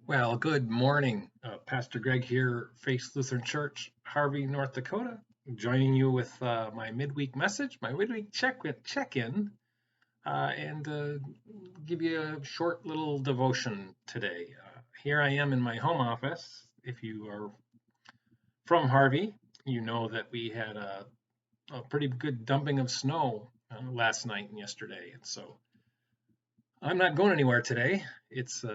Well, good morning. Pastor Greg here, Faith Lutheran Church, Harvey, North Dakota, joining you with my midweek message, my midweek check-in, and give you a short little devotion today. Here I am in my home office. If you are from Harvey, you know that we had a pretty good dumping of snow last night and yesterday, and so I'm not going anywhere today. It's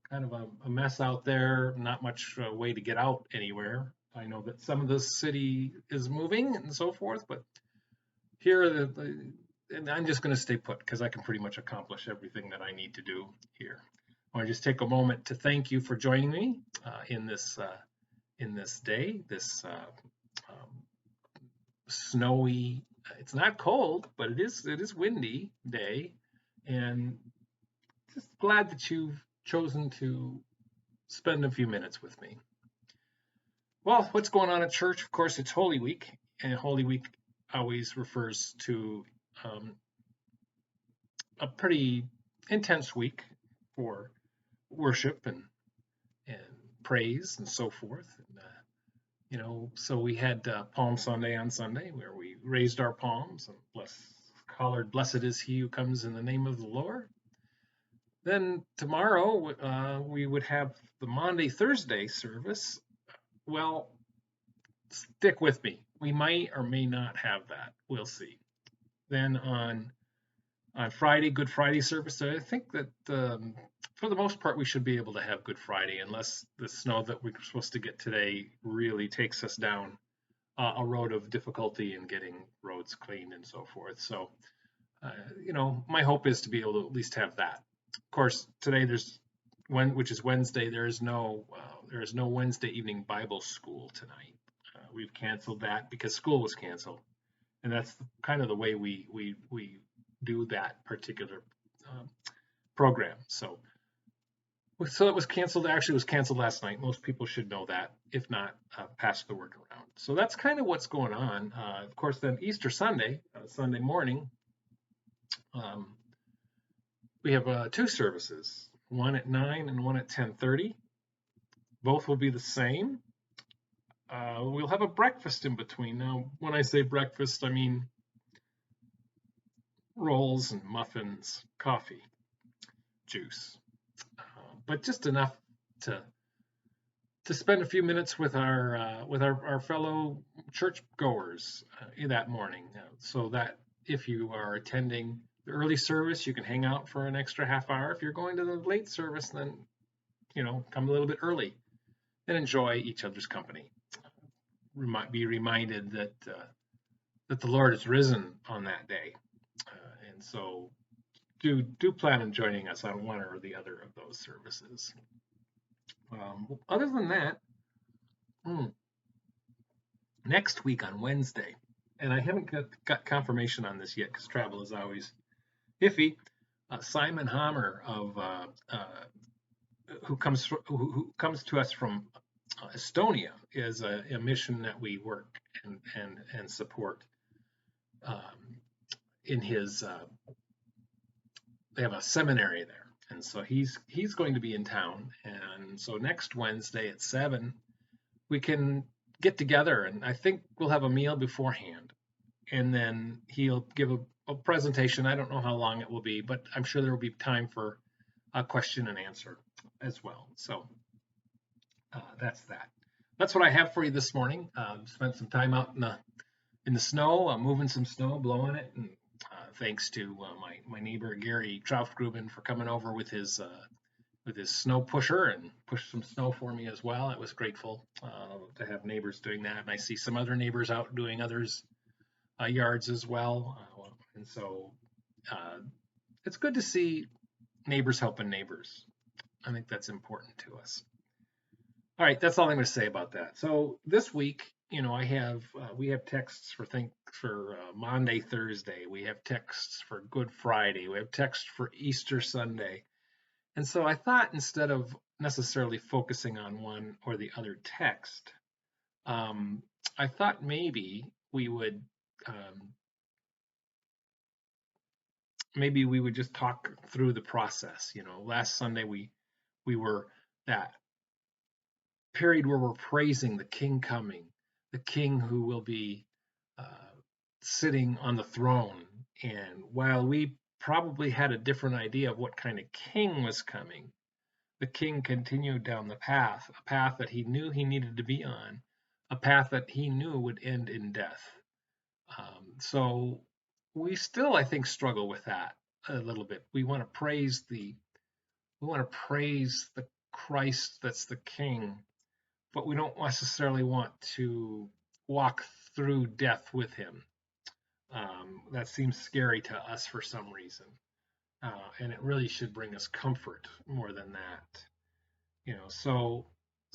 kind of a mess out there, not much way to get out anywhere. I know that some of the city is moving and so forth, but here, and I'm just going to stay put because I can pretty much accomplish everything that I need to do here. I want to just take a moment to thank you for joining me in this day, this snowy. It's not cold, but it is windy day, and just glad that you've chosen to spend a few minutes with me. Well, what's going on at church? Of course, it's Holy Week, and Holy Week always refers to um, a pretty intense week for worship and praise and so forth. And, so we had Palm Sunday on Sunday where we raised our palms and collared, "Blessed is he who comes in the name of the Lord." Then tomorrow we would have the Maundy Thursday service. Well, stick with me. We might or may not have that. We'll see. Then on Friday, Good Friday service. So I think that for the most part we should be able to have Good Friday, unless the snow that we're supposed to get today really takes us down a road of difficulty in getting roads cleaned and so forth. So my hope is to be able to at least have that. Of course, today which is Wednesday. There is no Wednesday evening Bible school tonight. We've canceled that because school was canceled, and that's kind of the way we do that particular um, program. So it was canceled. Actually, it was canceled last night. Most people should know that. If not, pass the word around. So that's kind of what's going on. Of course, then Easter Sunday, Sunday morning, um, we have two services, one at 9 and one at 10:30. Both will be the same. We'll have a breakfast in between. Now, when I say breakfast, I mean rolls and muffins, coffee, juice, but just enough to spend a few minutes with our fellow church goers that morning, so that if you are attending the early service, you can hang out for an extra half hour. If you're going to the late service, then come a little bit early and enjoy each other's company. Be reminded that the Lord is risen on that day, and so do plan on joining us on one or the other of those services. Other than that, hmm, next week on Wednesday, and I haven't got confirmation on this yet because travel is always iffy. Simon Hammer who comes to us from Estonia is a mission that we work and support um, in his they have a seminary there, and so he's going to be in town, and so next Wednesday at 7 we can get together, and I think we'll have a meal beforehand, and then he'll give a presentation. I don't know how long it will be, but I'm sure there will be time for a question and answer as well. So that's that. That's what I have for you this morning. Spent some time out in the snow, moving some snow, blowing it, and thanks to my neighbor Gary Traufgruben for coming over with his snow pusher and pushed some snow for me as well. I was grateful to have neighbors doing that, and I see some other neighbors out doing others' yards as well, and so uh, it's good to see neighbors helping neighbors. I think that's important to us. All right, that's all I'm going to say about that. So this week, we have texts for Monday, Thursday. We have texts for Good Friday. We have texts for Easter Sunday. And so I thought, instead of necessarily focusing on one or the other text, um, I thought um, maybe we would just talk through the process. Last Sunday we were that period where we're praising the King coming, the King who will be uh, sitting on the throne. And while we probably had a different idea of what kind of king was coming, the king continued down the path, a path that he knew he needed to be on, a path that he knew would end in death. So we still, I think, struggle with that a little bit. We want to praise the Christ that's the King, but we don't necessarily want to walk through death with him. That seems scary to us for some reason, and it really should bring us comfort more than that. So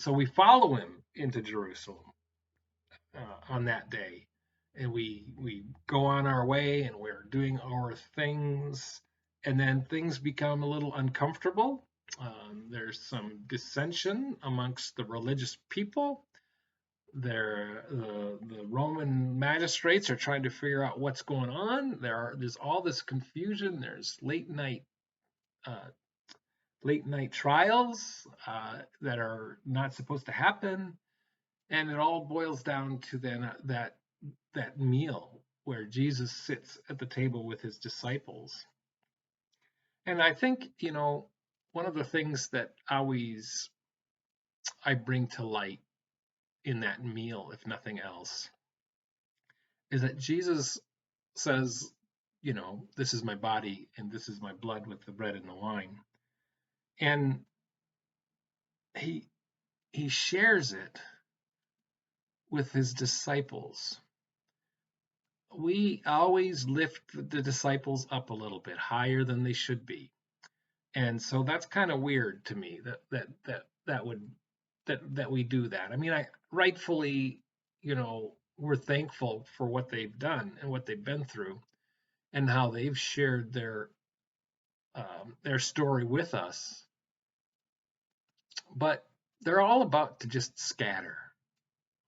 we follow him into Jerusalem on that day, and we go on our way, and we're doing our things, and then things become a little uncomfortable. There's some dissension amongst the religious people. The Roman magistrates are trying to figure out what's going on. There's all this confusion. There's uh, late night trials that are not supposed to happen, and it all boils down to then that meal where Jesus sits at the table with his disciples. And I think, one of the things that always I bring to light in that meal, if nothing else, is that Jesus says, this is my body and this is my blood with the bread and the wine. And he he shares it with his disciples. We always lift the disciples up a little bit higher than they should be. And so that's kind of weird to me that we do that. I mean, I rightfully, we're thankful for what they've done and what they've been through and how they've shared their story with us. But they're all about to just scatter.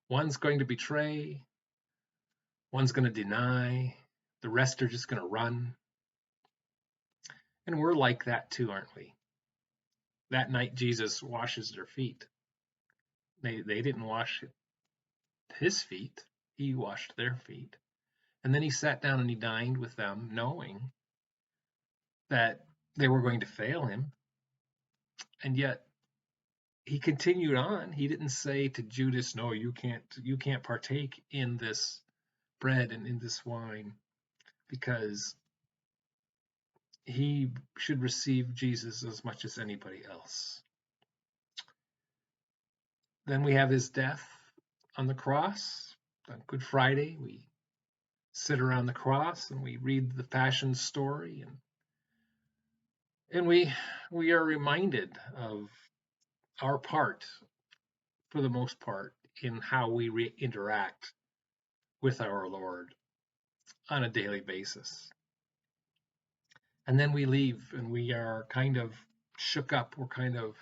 One's going to betray, one's going to deny, the rest are just going to run. And we're like that too, aren't we? That night, Jesus washes their feet. They didn't wash his feet, he washed their feet. And then he sat down and he dined with them, knowing that they were going to fail him. And yet he continued on. He didn't say to Judas, "No, you can't partake in this bread and in this wine," because he should receive Jesus as much as anybody else. Then we have his death on the cross. On Good Friday, we sit around the cross and we read the Passion story, and we are reminded of our part, for the most part, in how we interact with our Lord on a daily basis. And then we leave and we are kind of shook up. We're kind of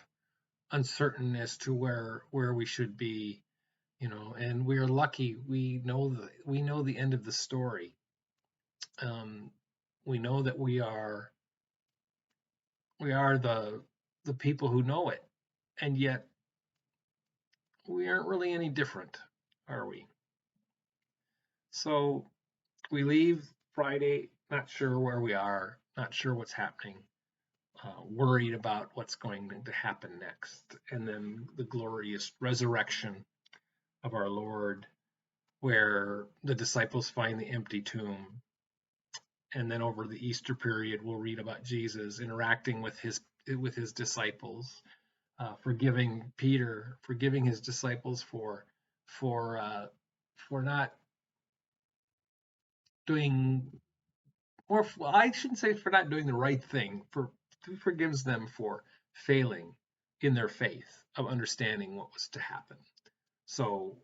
uncertain as to where we should be, and we're lucky. We know the end of the story. We know that we are the people who know it, and yet we aren't really any different, are we? So we leave Friday, not sure where we are, not sure what's happening, worried about what's going to happen next. And then the glorious resurrection of our Lord, where the disciples find the empty tomb. And then over the Easter period, we'll read about Jesus interacting with his disciples, forgiving Peter, forgiving his disciples for not doing, or well, I shouldn't say for not doing the right thing. He forgives them for failing in their faith of understanding what was to happen. So,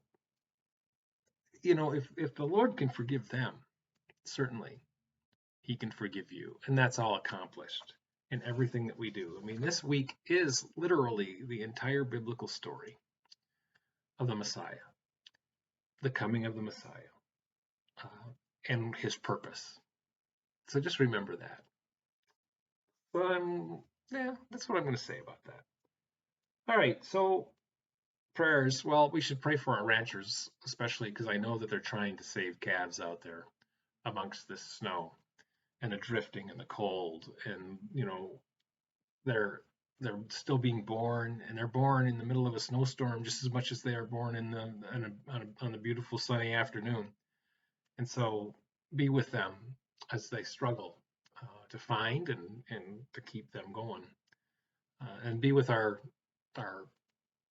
if the Lord can forgive them, certainly he can forgive you, and that's all accomplished in everything that we do. I mean, this week is literally the entire biblical story of the Messiah, the coming of the Messiah, and his purpose. So just remember that. Well, yeah, that's what I'm going to say about that. All right, so prayers. Well, we should pray for our ranchers, especially because I know that they're trying to save calves out there amongst this snow and the drifting and the cold, and they're they're still being born, and they're born in the middle of a snowstorm just as much as they are born on a beautiful sunny afternoon. And so be with them as they struggle to find and to keep them going, and be with our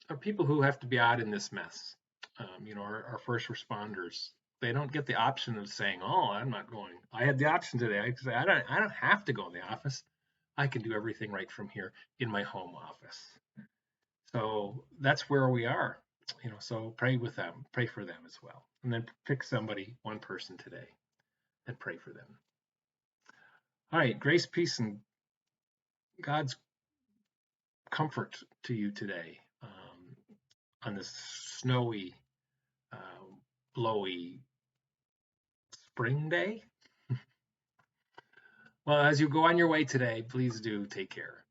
our people who have to be out in this mess. Our first responders. They don't get the option of saying, "Oh, I'm not going." I had the option today. I could say, I don't have to go in the office. I can do everything right from here in my home office." So that's where we are. So pray with them, pray for them as well, and then pick somebody, one person today, and pray for them. All right, grace, peace, and God's comfort to you today, on this snowy, uh, blowy spring day. Well, as you go on your way today, please do take care.